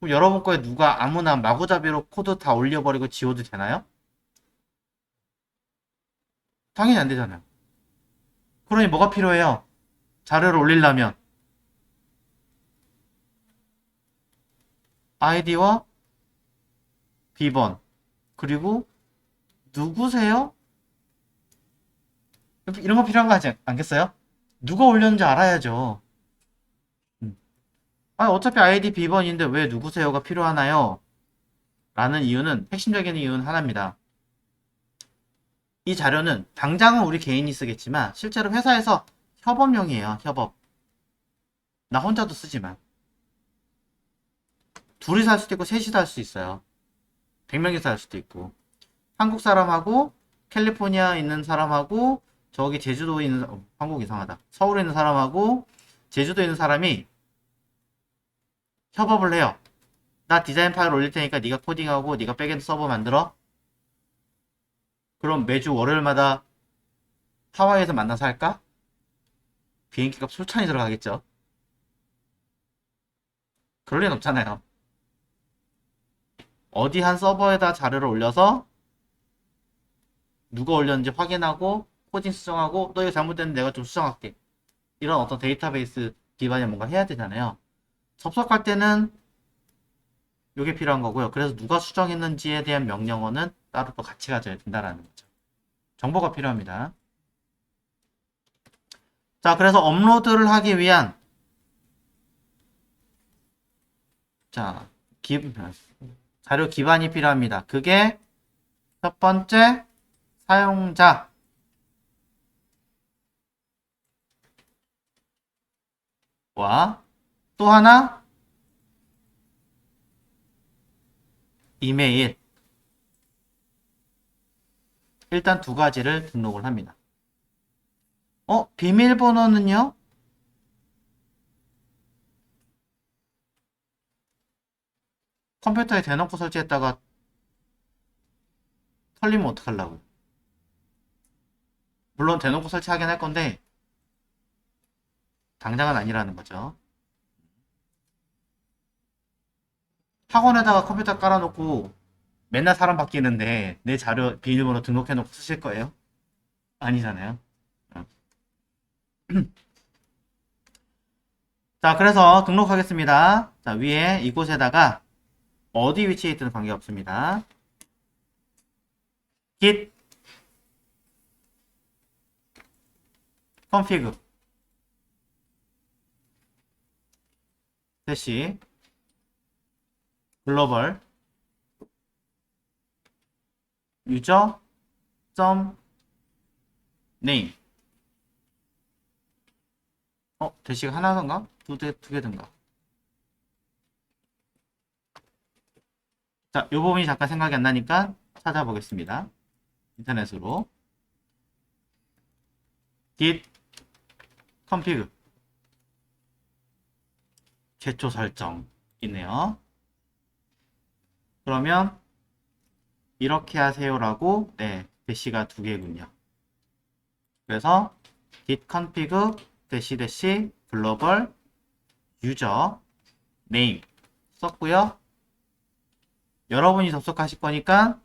그럼 여러분 거에 누가 아무나 마구잡이로 코드 다 올려버리고 지워도 되나요? 당연히 안 되잖아요. 그러니 뭐가 필요해요? 자료를 올리려면 아이디와 비번 그리고 누구세요? 이런 거 필요한 거 하지 않겠어요? 누가 올렸는지 알아야죠. 음. 아, 어차피 아이디 비번인데 왜 누구세요가 필요하나요? 라는 이유는, 핵심적인 이유는 하나입니다. 이 자료는 당장은 우리 개인이 쓰겠지만 실제로 회사에서 협업용이에요. 협업. 나 혼자도 쓰지만 둘이서 할 수도 있고 셋이서 할 수 있어요. 100명이서 할 수도 있고. 한국 사람하고 캘리포니아 있는 사람하고 저기 제주도에 있는 한국 이상하다. 서울에 있는 사람하고 제주도에 있는 사람이 협업을 해요. 나 디자인 파일 올릴 테니까 네가 코딩하고 네가 백엔드 서버 만들어. 그럼 매주 월요일마다 하와이에서 만나서 할까? 비행기값 술천이 들어가겠죠. 그럴 리는 없잖아요. 어디 한 서버에다 자료를 올려서 누가 올렸는지 확인하고 코딩 수정하고 너 이거 잘못됐는데 내가 좀 수정할게. 이런 어떤 데이터베이스 기반의 뭔가 해야 되잖아요. 접속할 때는 이게 필요한 거고요. 그래서 누가 수정했는지에 대한 명령어는 따로 또 같이 가져야 된다라는 거죠. 정보가 필요합니다. 자, 그래서 업로드를 하기 위한 자, 자료 기반이 필요합니다. 그게 첫 번째 사용자와 또 하나 이메일. 일단 두 가지를 등록을 합니다. 비밀번호는요? 컴퓨터에 대놓고 설치했다가 털리면 어떡하려고. 물론 대놓고 설치하긴 할 건데 당장은 아니라는 거죠. 학원에다가 컴퓨터 깔아놓고 맨날 사람 바뀌는데 내 자료 비밀번호 등록해놓고 쓰실 거예요? 아니잖아요. 어. 자, 그래서 등록하겠습니다. 자, 위에 이곳에다가 어디 위치에 있든 관계없습니다. git config 대시 글로벌 유저 점 네임. 대시가 하나던가? 두 개든가. 자, 요 부분이 잠깐 생각이 안 나니까 찾아보겠습니다. 인터넷으로. git config 최초 설정 있네요. 그러면 이렇게 하세요라고 대시가 두 개군요. 그래서 git config 대시 대시 글로벌 유저 네임 썼고요. 여러분이 접속하실 거니까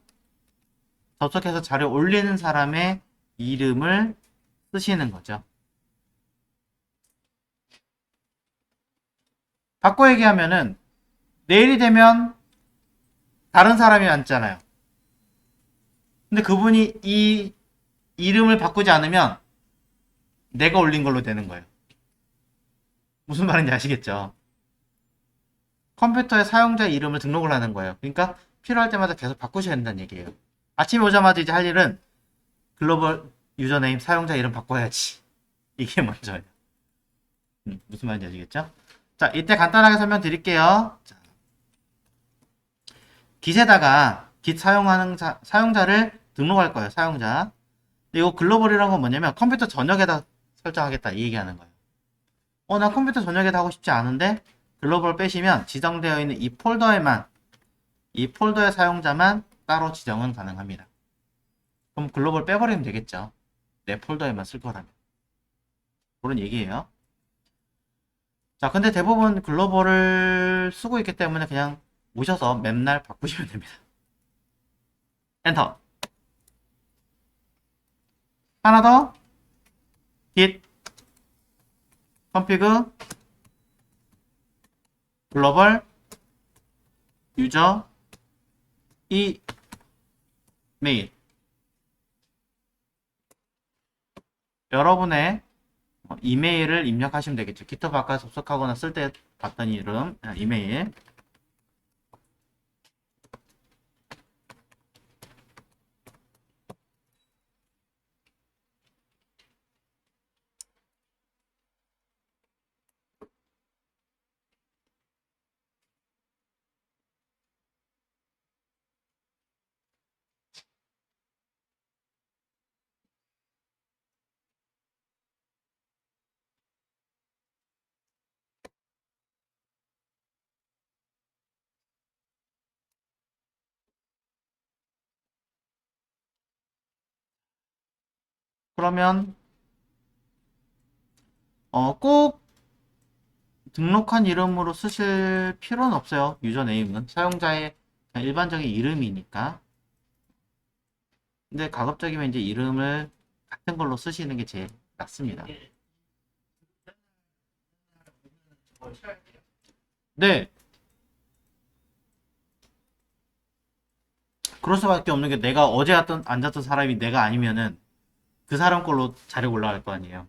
접속해서 자료 올리는 사람의 이름을 쓰시는 거죠. 바꿔 얘기하면은 내일이 되면 다른 사람이 앉잖아요. 근데 그분이 이 이름을 바꾸지 않으면 내가 올린 걸로 되는 거예요. 무슨 말인지 아시겠죠? 컴퓨터에 사용자 이름을 등록을 하는 거예요. 그러니까 필요할 때마다 계속 바꾸셔야 된다는 얘기예요. 아침에 오자마자 이제 할 일은 글로벌 유저네임 사용자 이름 바꿔야지. 이게 먼저예요. 무슨 말인지 아시겠죠? 자, 이때 간단하게 설명드릴게요. 자, git에다가 git 사용하는 사용자를 등록할 거예요. 사용자. 근데 이거 글로벌이라는 건 뭐냐면 컴퓨터 전역에다 설정하겠다 이 얘기하는 거예요. 나 컴퓨터 전역에다 하고 싶지 않은데 글로벌 빼시면 지정되어 있는 이 폴더에만 이 폴더의 사용자만 따로 지정은 가능합니다. 그럼 글로벌 빼버리면 되겠죠. 내 폴더에만 쓸 거라면. 그런 얘기예요. 자, 근데 대부분 글로벌을 쓰고 있기 때문에 그냥 오셔서 맨날 바꾸시면 됩니다. 엔터. 하나 더. git config 글로벌 유저 이메일. 여러분의 이메일을 입력하시면 되겠죠. GitHub 아까 접속하거나 쓸 때 봤던 이름, 이메일. 그러면 꼭 등록한 이름으로 쓰실 필요는 없어요. 유저네임은 사용자의 그냥 일반적인 이름이니까. 근데 가급적이면 이제 이름을 같은 걸로 쓰시는 게 제일 낫습니다. 네, 그럴 수밖에 없는 게 내가 어제 앉았던 사람이 내가 아니면은 그 사람 걸로 자료가 올라갈 거 아니에요.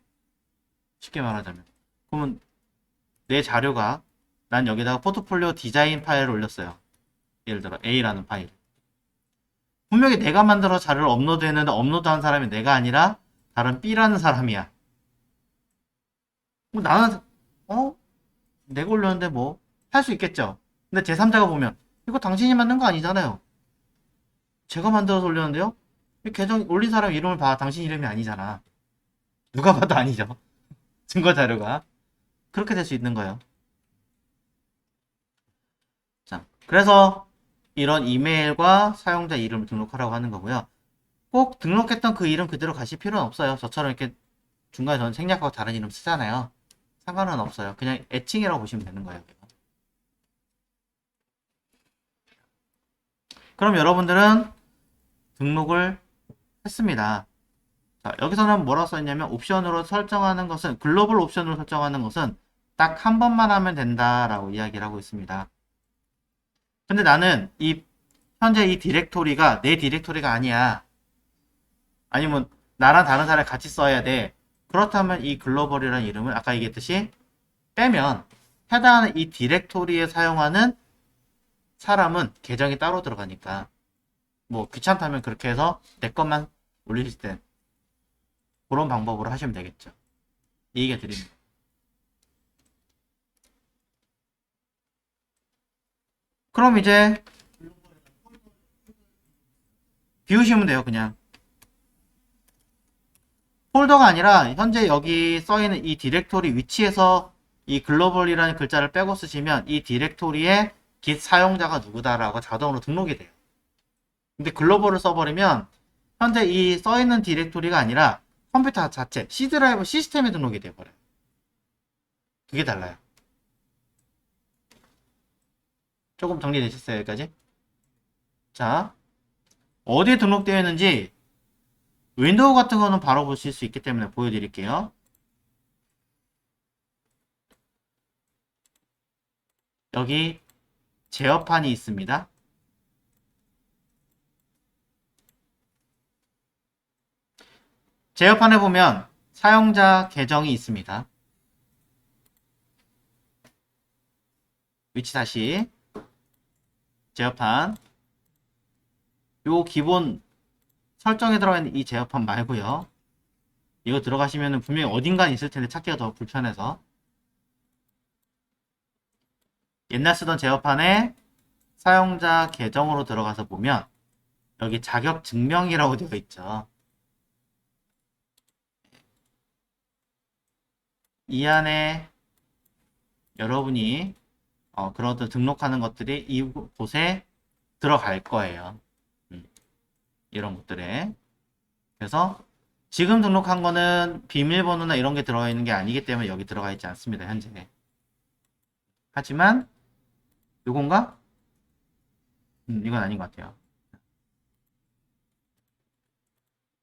쉽게 말하자면. 그러면 내 자료가 난 여기다가 포트폴리오 디자인 파일을 올렸어요. 예를 들어 A라는 파일. 분명히 내가 만들어 자료를 업로드했는데 업로드한 사람이 내가 아니라 다른 B라는 사람이야. 뭐 나는 내가 올렸는데 뭐 할 수 있겠죠. 근데 제3자가 보면 이거 당신이 만든 거 아니잖아요. 제가 만들어서 올렸는데요. 이 계정 올린 사람 이름을 봐. 당신 이름이 아니잖아. 누가 봐도 아니죠. 증거 자료가 그렇게 될 수 있는 거예요. 자, 그래서 이런 이메일과 사용자 이름을 등록하라고 하는 거고요. 꼭 등록했던 그 이름 그대로 가실 필요는 없어요. 저처럼 이렇게 중간에 저는 생략하고 다른 이름 쓰잖아요. 상관은 없어요. 그냥 애칭이라고 보시면 되는 거예요. 그럼 여러분들은 등록을 했습니다. 자, 여기서는 뭐라고 써있냐면 옵션으로 설정하는 것은 글로벌 옵션으로 설정하는 것은 딱 한 번만 하면 된다라고 이야기를 하고 있습니다. 근데 나는 현재 이 디렉토리가 내 디렉토리가 아니야. 아니면 나랑 다른 사람이 같이 써야 돼. 그렇다면 이 글로벌이라는 이름을 아까 얘기했듯이 빼면 해당하는 이 디렉토리에 사용하는 사람은 계정이 따로 들어가니까 뭐 귀찮다면 그렇게 해서 내 것만 올리실 때 그런 방법으로 하시면 되겠죠. 이 얘기 드립니다. 그럼 이제 비우시면 돼요. 그냥 폴더가 아니라 현재 여기 써있는 이 디렉토리 위치에서 이 글로벌이라는 글자를 빼고 쓰시면 이 디렉토리에 git 사용자가 누구다라고 자동으로 등록이 돼요. 근데 글로벌을 써버리면 현재 이 써있는 디렉토리가 아니라 컴퓨터 자체 C 드라이브 시스템에 등록이 돼버려요. 그게 달라요. 조금 정리되셨어요? 여기까지? 자, 어디에 등록되어 있는지 윈도우 같은 거는 바로 보실 수 있기 때문에 보여드릴게요. 여기 제어판이 있습니다. 제어판에 보면 사용자 계정이 있습니다. 위치 다시 제어판 요 기본 설정에 들어가 있는 이 제어판 말고요. 이거 들어가시면 분명히 어딘가에 있을 텐데 찾기가 더 불편해서 옛날 쓰던 제어판에 사용자 계정으로 들어가서 보면 여기 자격 증명이라고 되어 있죠. 이 안에 여러분이 그런 등록하는 것들이 이곳에 들어갈 거예요. 이런 것들에. 그래서 지금 등록한 거는 비밀번호나 이런 게 들어가 있는 게 아니기 때문에 여기 들어가 있지 않습니다. 현재. 하지만 요건가? 이건 아닌 것 같아요.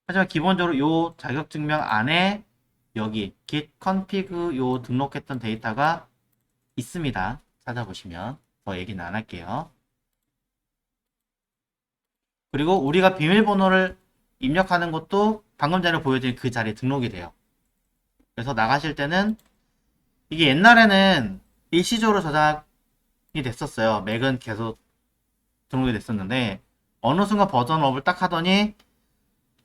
하지만 기본적으로 요 자격증명 안에 여기 git config 요 등록했던 데이터가 있습니다. 찾아보시면 더 얘기는 안 할게요. 그리고 우리가 비밀번호를 입력하는 것도 방금 전에 보여드린 그 자리에 등록이 돼요. 그래서 나가실 때는 이게 옛날에는 일시적으로 저장이 됐었어요. 맥은 계속 등록이 됐었는데 어느 순간 버전업을 딱 하더니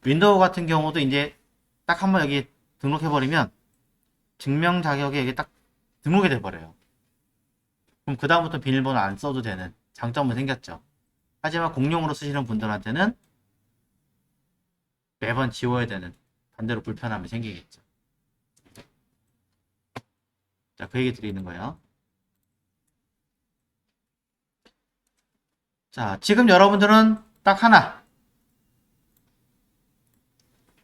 윈도우 같은 경우도 이제 딱 한번 여기 등록해버리면 증명 자격에 이게 딱 등록이 돼버려요. 그럼 그 다음부터 비밀번호 안 써도 되는 장점은 생겼죠. 하지만 공용으로 쓰시는 분들한테는 매번 지워야 되는 반대로 불편함이 생기겠죠. 자, 그 얘기 드리는 거예요. 자, 지금 여러분들은 딱 하나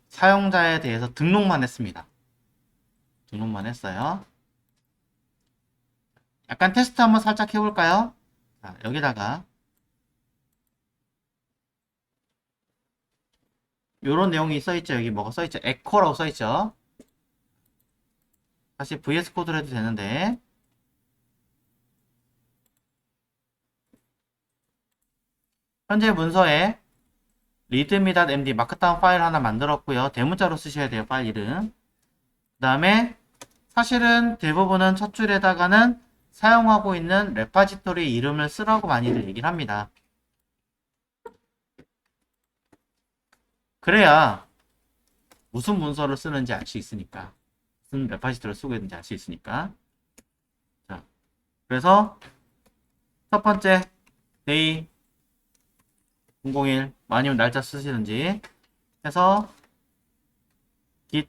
사용자에 대해서 등록만 했습니다. 등록만 했어요. 약간 테스트 한번 살짝 해볼까요? 자, 여기다가 요런 내용이 써있죠. 여기 뭐가 써있죠? 에코라고 써있죠. 다시 VS 코드로 해도 되는데 현재 문서에 readme.md 마크다운 파일 하나 만들었고요. 대문자로 쓰셔야 돼요. 파일 이름. 그 다음에 사실은 대부분은 첫 줄에다가는 사용하고 있는 레파지토리 이름을 쓰라고 많이들 얘기를 합니다. 그래야 무슨 문서를 쓰는지 알 수 있으니까, 무슨 레파지토리를 쓰고 있는지 알 수 있으니까. 자, 그래서 첫 번째 day 001 아니면 날짜 쓰시는지 해서 git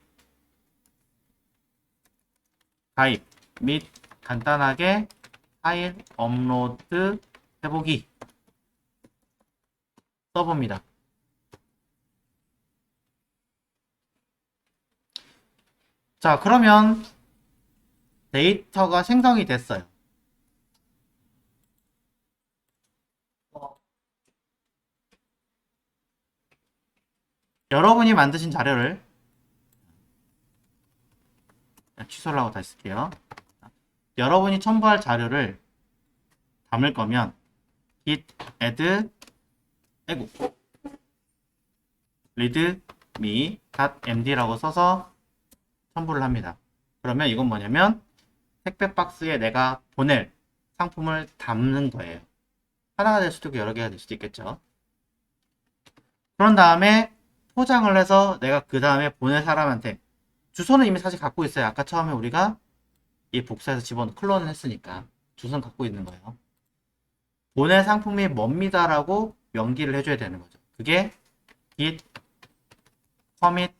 가입 및 간단하게 파일 업로드 해보기 써봅니다. 자, 그러면 데이터가 생성이 됐어요. 여러분이 만드신 자료를 취소를 하고 다시 쓸게요. 여러분이 첨부할 자료를 담을 거면 git add 아이고 readme.md라고 써서 첨부를 합니다. 그러면 이건 뭐냐면 택배 박스에 내가 보낼 상품을 담는 거예요. 하나가 될 수도 있고 여러 개가 될 수도 있겠죠. 그런 다음에 포장을 해서 내가 그 다음에 보낼 사람한테 주소는 이미 사실 갖고 있어요. 아까 처음에 우리가 이 복사해서 집어넣어 클론을 했으니까 주소는 갖고 있는 거예요. 보낼 상품이 뭡니다라고 명기를 해줘야 되는 거죠. 그게 git commit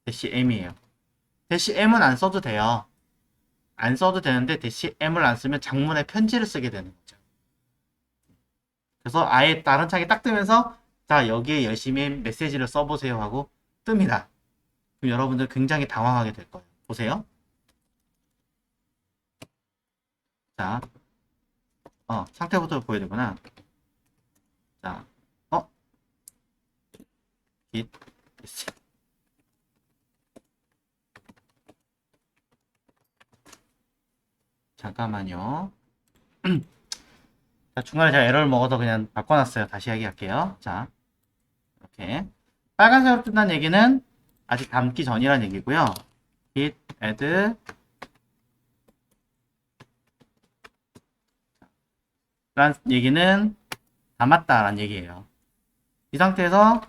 -m이에요. -m은 안 써도 돼요. 안 써도 되는데 -m을 안 쓰면 장문에 편지를 쓰게 되는 거죠. 그래서 아예 다른 창이 딱 뜨면서 자, 여기에 열심히 메시지를 써보세요 하고 뜹니다. 그럼 여러분들 굉장히 당황하게 될 거예요. 보세요. 자, 상태부터 보여야 되구나. 자, git 잠깐만요. 자, 중간에 제가 에러를 먹어서 그냥 바꿔놨어요. 다시 이야기할게요. 자, 이렇게 빨간색으로 뜬다는 얘기는 아직 담기 전이라는 얘기고요. git add 라는 얘기는 담았다라는 얘기예요. 이 상태에서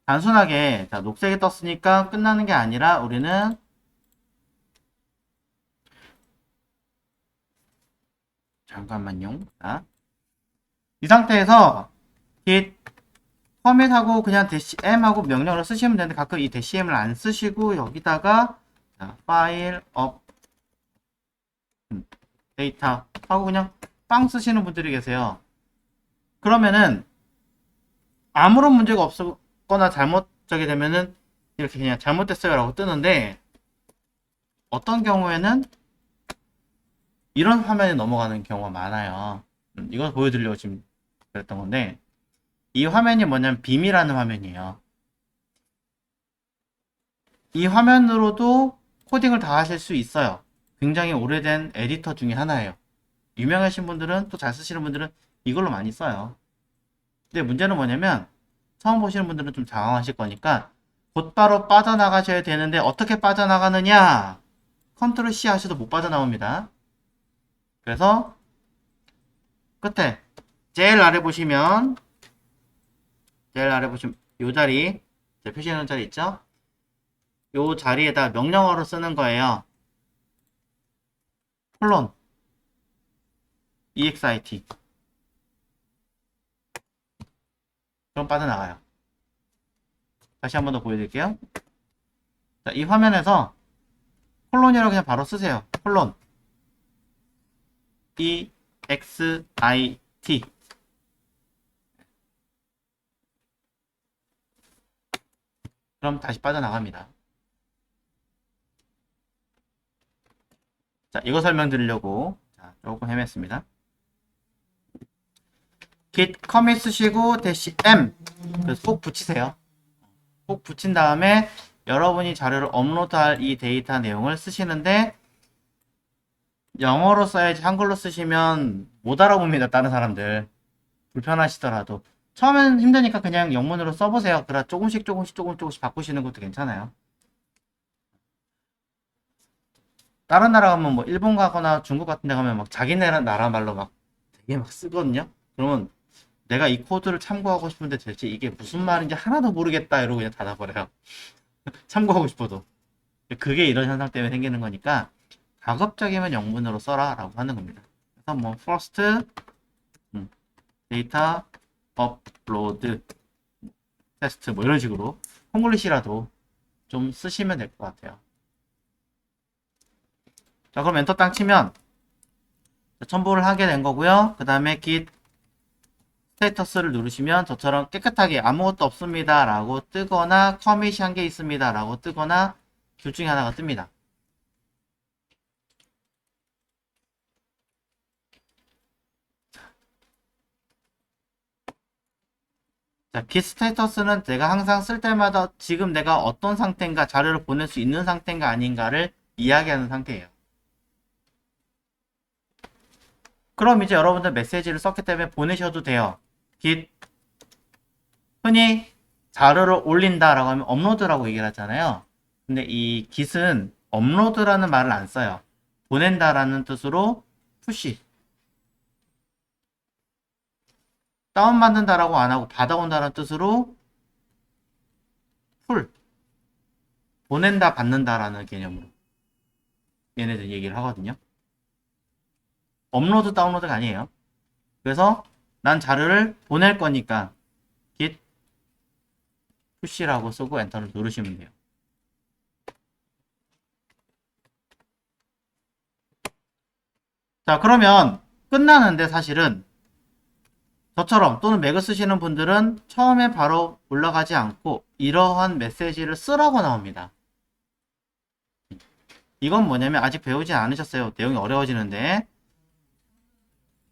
단순하게 자, 녹색이 떴으니까 끝나는 게 아니라 우리는 잠깐만요. 자, 이 상태에서 git commit-하고 그냥 -m 하고 명령을 쓰시면 되는데 가끔 이 -m을 안 쓰시고 여기다가 자, 파일 업 데이터 하고 그냥 빵 쓰시는 분들이 계세요. 그러면은 아무런 문제가 없거나 잘못하게 되면은 이렇게 그냥 잘못됐어요 라고 뜨는데 어떤 경우에는 이런 화면에 넘어가는 경우가 많아요. 이걸 보여드리려고 지금 그랬던 건데 이 화면이 뭐냐면 빔이라는 화면이에요. 이 화면으로도 코딩을 다 하실 수 있어요. 굉장히 오래된 에디터 중에 하나예요. 유명하신 분들은 또 잘 쓰시는 분들은 이걸로 많이 써요. 근데 문제는 뭐냐면 처음 보시는 분들은 좀 당황하실 거니까 곧바로 빠져나가셔야 되는데 어떻게 빠져나가느냐? 컨트롤 C 하셔도 못 빠져나옵니다. 그래서 끝에 제일 아래 보시면 요 자리, 제가 표시해 놓은 자리 있죠? 요 자리에다 명령어로 쓰는 거예요. 콜론 exit. 그럼 빠져나가요. 다시 한 번 더 보여드릴게요. 자, 이 화면에서 콜론이라고 그냥 바로 쓰세요. 콜론 exit. 그럼 다시 빠져나갑니다. 자, 이거 설명드리려고 조금 헤맸습니다. git commit 쓰시고 대시 m 그래서 꼭 붙이세요. 꼭 붙인 다음에 여러분이 자료를 업로드할 이 데이터 내용을 쓰시는데 영어로 써야지 한글로 쓰시면 못 알아봅니다. 다른 사람들 불편하시더라도 처음엔 힘드니까 그냥 영문으로 써보세요. 그래 조금씩 바꾸시는 것도 괜찮아요. 다른 나라 가면 뭐 일본 가거나 중국 같은 데 가면 막 자기네 나라 말로 막 되게 막 쓰거든요. 그러면 내가 이 코드를 참고하고 싶은데 대체 이게 무슨 말인지 하나도 모르겠다 이러고 그냥 닫아버려요. 참고하고 싶어도. 그게 이런 현상 때문에 생기는 거니까 가급적이면 영문으로 써라 라고 하는 겁니다. 그래서 뭐 first 데이터 업로드 테스트 뭐 이런 식으로 콩글리시라도 좀 쓰시면 될 것 같아요. 자, 그럼 엔터 딱 치면 첨부를 하게 된 거고요. 그 다음에 git 스테이터스를 누르시면 저처럼 깨끗하게 아무것도 없습니다 라고 뜨거나 커밋이 한 개 있습니다 라고 뜨거나 둘 중에 하나가 뜹니다. 자, git 스테이터스는 내가 항상 쓸 때마다 지금 내가 어떤 상태인가, 자료를 보낼 수 있는 상태인가 아닌가를 이야기하는 상태예요. 그럼 이제 여러분들 메시지를 썼기 때문에 보내셔도 돼요. git 흔히 자료를 올린다라고 하면 업로드라고 얘기를 하잖아요. 근데 이 git은 업로드라는 말을 안 써요. 보낸다라는 뜻으로 푸시. 다운받는다라고 안 하고 받아온다는 뜻으로 풀. 보낸다, 받는다라는 개념으로 얘네들 얘기를 하거든요. 업로드, 다운로드가 아니에요. 그래서 난 자료를 보낼 거니까 git push라고 쓰고 엔터를 누르시면 돼요. 자, 그러면 끝나는데 사실은 저처럼 또는 맥을 쓰시는 분들은 처음에 바로 올라가지 않고 이러한 메시지를 쓰라고 나옵니다. 이건 뭐냐면 아직 배우지 않으셨어요. 내용이 어려워지는데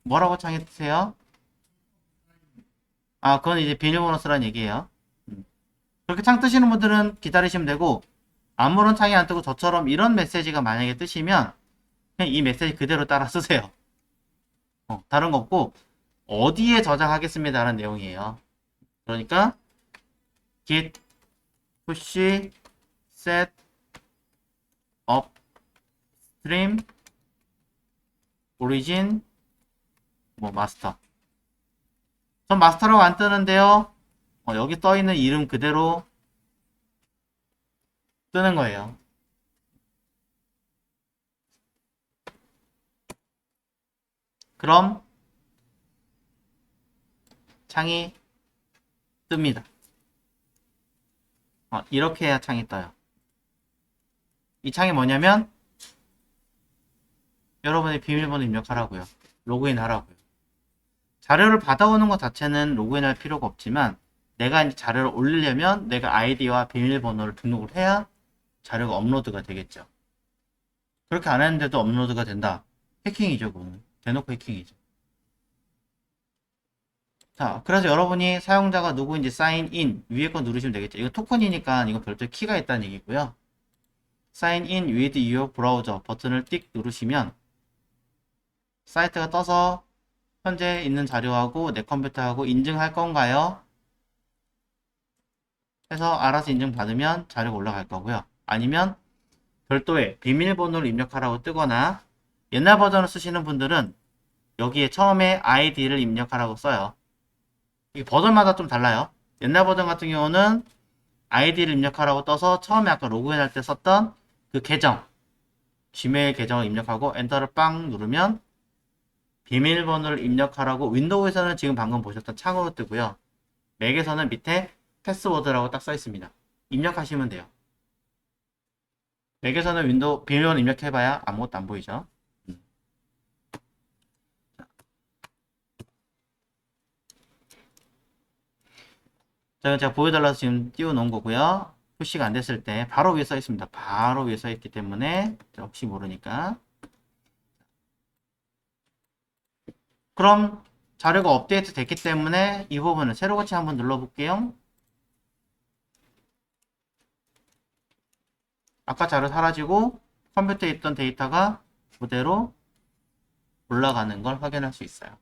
뭐라고 창에 뜨세요? 아, 그건 이제 비밀번호 쓰라는 얘기예요. 그렇게 창 뜨시는 분들은 기다리시면 되고 아무런 창이 안 뜨고 저처럼 이런 메시지가 만약에 뜨시면 그냥 이 메시지 그대로 따라 쓰세요. 다른 거 없고 어디에 저장하겠습니다 라는 내용이에요. 그러니까 git push set up stream origin 뭐 마스터. 전 마스터라고 안 뜨는데요. 여기 써있는 이름 그대로 뜨는 거예요. 그럼 창이 뜹니다. 이렇게 해야 창이 떠요. 이 창이 뭐냐면 여러분의 비밀번호 입력하라고요. 로그인 하라고요. 자료를 받아오는 것 자체는 로그인할 필요가 없지만 내가 이제 자료를 올리려면 내가 아이디와 비밀번호를 등록을 해야 자료가 업로드가 되겠죠. 그렇게 안 했는데도 업로드가 된다. 해킹이죠, 그거는. 대놓고 해킹이죠. 자, 그래서 여러분이 사용자가 누구인지 사인 인 위에 거 누르시면 되겠죠. 이거 토큰이니까 이거 별도의 키가 있다는 얘기고요. 사인 인 with your browser 버튼을 띡 누르시면 사이트가 떠서 현재 있는 자료하고 내 컴퓨터하고 인증할 건가요? 해서 알아서 인증받으면 자료가 올라갈 거고요. 아니면 별도의 비밀번호를 입력하라고 뜨거나 옛날 버전을 쓰시는 분들은 여기에 처음에 아이디를 입력하라고 써요. 이게 버전마다 좀 달라요. 옛날 버전 같은 경우는 아이디를 입력하라고 떠서 처음에 아까 로그인할 때 썼던 그 계정, 지메일 계정을 입력하고 엔터를 빵 누르면 비밀번호를 입력하라고 윈도우에서는 지금 방금 보셨던 창으로 뜨고요. 맥에서는 밑에 패스워드라고 딱 써 있습니다. 입력하시면 돼요. 맥에서는 윈도우 비밀번호 입력해봐야 아무것도 안 보이죠. 자, 이건 제가 보여달라서 지금 띄워놓은 거고요. 표시가 안 됐을 때 바로 위에 써 있습니다. 바로 위에 써 있기 때문에 혹시 모르니까. 그럼 자료가 업데이트 됐기 때문에 이 부분을 새로 고치 한번 눌러볼게요. 아까 자료 사라지고 컴퓨터에 있던 데이터가 그대로 올라가는 걸 확인할 수 있어요.